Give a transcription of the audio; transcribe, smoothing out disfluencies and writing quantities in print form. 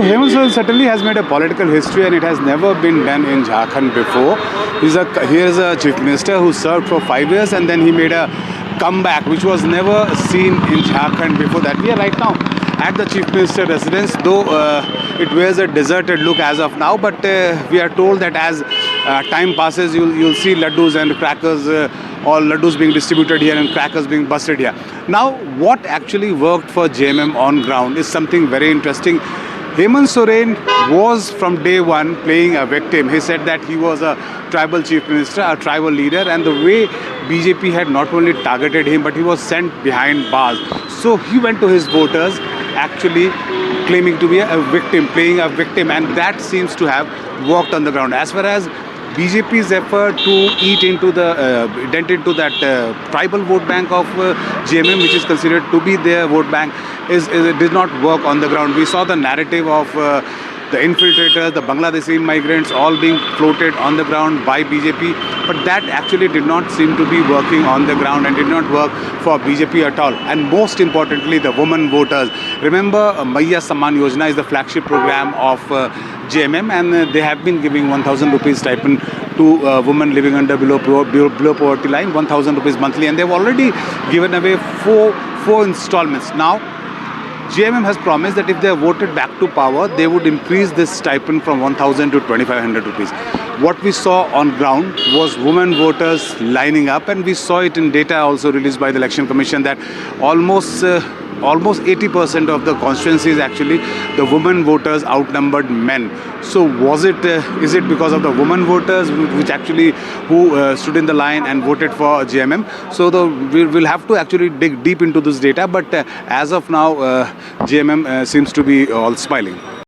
Hemant Soren certainly has made a political history, and it has never been done in Jharkhand before. He is a chief minister who served for 5 years, and then he made a comeback which was never seen in Jharkhand before that. We are right now at the chief minister residence, though it wears a deserted look as of now, but we are told that as time passes, you'll see laddus and crackers, all laddus being distributed here and crackers being busted here. Now, what actually worked for JMM on ground is something very interesting. Hemant Soren was from day one playing a victim. He said that he was a tribal chief minister, a tribal leader, and the way BJP had not only targeted him, but he was sent behind bars. So he went to his voters actually claiming to be a victim, playing a victim, and that seems to have worked on the ground. As far as BJP's effort to dent into that tribal vote bank of JMM, which is considered to be their vote bank, it did not work on the ground. We saw the narrative of the infiltrators, the Bangladeshi migrants, all being floated on the ground by BJP, but that actually did not seem to be working on the ground and did not work for BJP at all. And most importantly, the women voters. Remember, Maiya Samman Yojana is the flagship program of JMM, and they have been giving 1,000 rupees stipend to women living below poverty line, 1,000 rupees monthly, and they've already given away four installments. Now, JMM has promised that if they are voted back to power, they would increase this stipend from 1,000 to 2,500 rupees. What we saw on ground was women voters lining up, and we saw it in data also released by the Election Commission that almost 80% of the constituencies actually the women voters outnumbered men. So is it because of the women voters who stood in the line and voted for JMM? So we'll have to actually dig deep into this data, but as of now JMM seems to be all smiling.